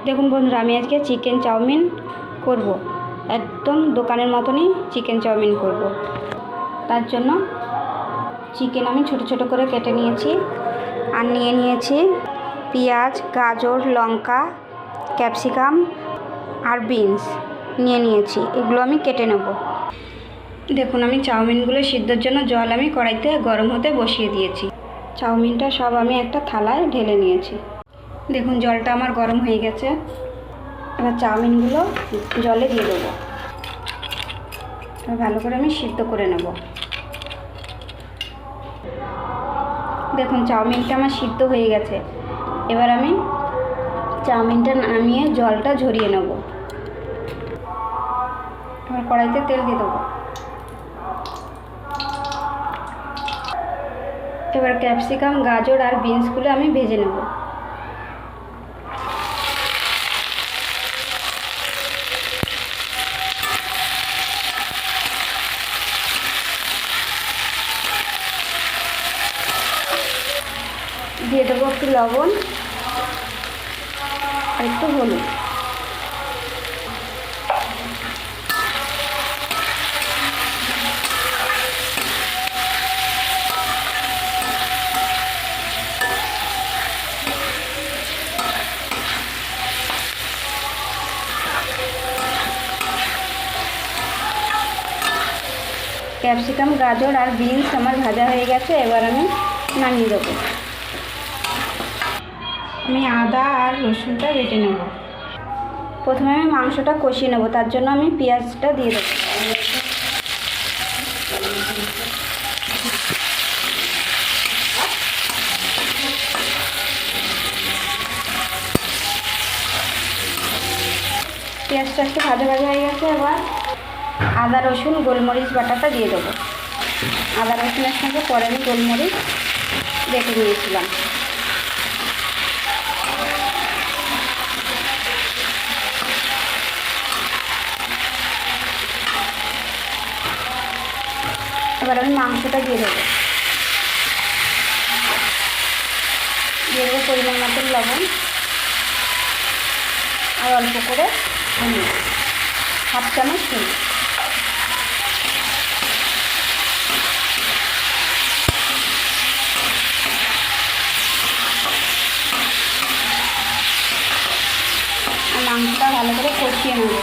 দেখুন বন্ধুরা, আমি আজকে চিকেন চাউমিন করব। একদম দোকানের মতনই চিকেন চাউমিন করব। তার জন্য চিকেন আমি ছোট ছোট করে কেটে নিয়েছি, আর নিয়ে নিয়েছি পেঁয়াজ, গাজর, লঙ্কা, ক্যাপসিকাম আর বিনস নিয়ে নিয়েছি। এগুলো আমি কেটে নেব। দেখুন, আমি চাউমিনগুলো সিদ্ধর জন্য জল আমি কড়াইতে গরম হতে বসিয়ে দিয়েছি। চাউমিনটা সব আমি একটা থালায় ঢেলে নিয়েছি। দেখুন, জলটা আমার গরম হয়ে গেছে। এবার চাউমিনগুলো জলে দিয়ে দেবো। ভালো করে আমি সিদ্ধ করে নেব। দেখুন, চাউমিনটা আমার সিদ্ধ হয়ে গেছে। এবার আমি চাউমিনটা নামিয়ে জলটা ঝরিয়ে নেব। এবার কড়াইতে তেল দিয়ে দেবো। এবার ক্যাপসিকাম, গাজর আর বিনসগুলো আমি ভেজে নেব। দিয়ে দেবো একটু লবণ আর একটু হলুদ। ক্যাপসিকাম, গাজর আর বিনস আমার ভাজা হয়ে গেছে। এবার আমি নামিয়ে দেবো। আমি আদা আর রসুনটা বেটে নেব। প্রথমে আমি মাংসটা কষিয়ে নেব, তার জন্য আমি পেঁয়াজটা দিয়ে দেবো। পেঁয়াজটা একটু ভাজা ভাজা হয়ে গেছে। এবার আদা, রসুন, গোলমরিচ বাটাটা দিয়ে দেবো। আদা রসুনের সঙ্গে পরে আমি গোলমরিচ বেটে নিয়েছিলাম। এবার আমি মাংসটা দিয়ে দেবো। দিয়ে দেবো পরিমাণ মতন লবণ আর অল্প করে হলুদ, হাফ চামচ হলুদ। আর মাংসটা ভালো করে কষিয়ে নেব।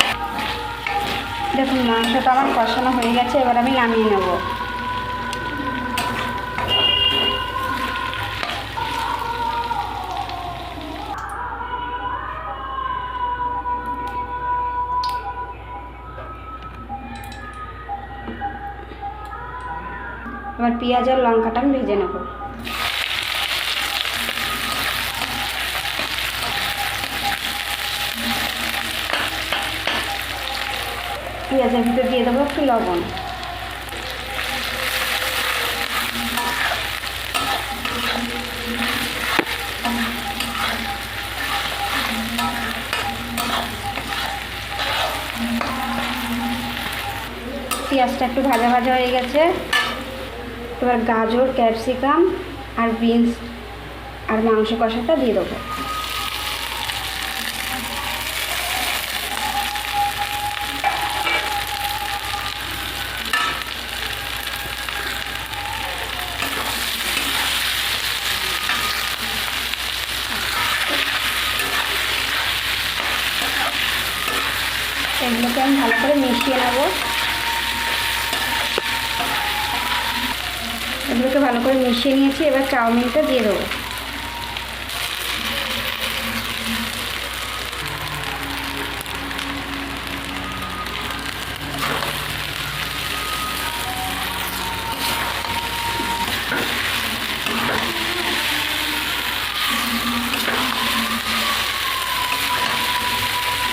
দেখুন, মাংসটা আমার কষানো হয়ে গেছে। এবার আমি নামিয়ে নেব। এবার পেঁয়াজ আর লঙ্কাটা আমি ভেজে নেব। পেঁয়াজের ভিতর দিয়ে দেবো একটু লবণ। পেঁয়াজটা একটু ভাজা ভাজা হয়ে গেছে। এবার গাজর, ক্যাপসিকাম আর বিনস আর মাংস কষাটা দিয়ে দেবো। এগুলোকে আমি ভালো করে মিশিয়ে নেব। এগুলোকে ভালো করে মিশিয়ে নিয়েছি। এবার চাউমিনটা দিয়ে দেবো।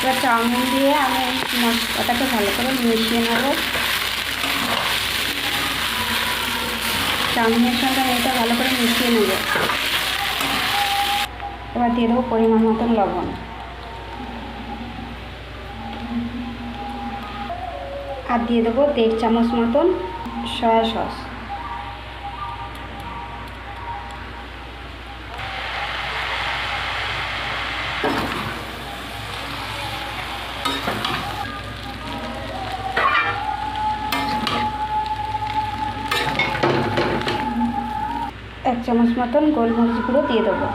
এবার চাউমিন দিয়ে আমি মশলাটাকে ভালো করে মিশিয়ে নেব। চাউমিনের সঙ্গে আমি এটা ভালো করে মিশিয়ে নেব। এবার দিয়ে দেবো পরিমাণ মতন লবণ আর দিয়ে দেবো 1.5 চামচ মতন সয়া সস। চামচ মতন গোলমরিচ গুঁড়ো দিয়ে দেবো।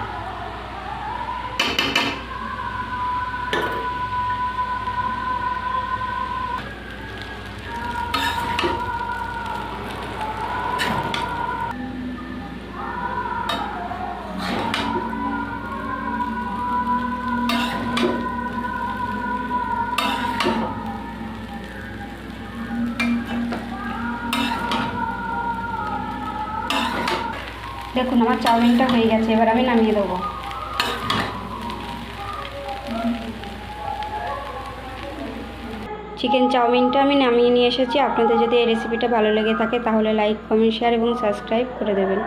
দেখুন আমার চাউমিনটা হয়ে গেছে, এবার আমি নামিয়ে দেবো। চিকেন চাউমিনটা আমি নামিয়ে নিয়ে এসেছি। আপনাদের যদি এই রেসিপিটা ভালো লেগে থাকে তাহলে লাইক, কমেন্ট, শেয়ার এবং সাবস্ক্রাইব করে দেবেন।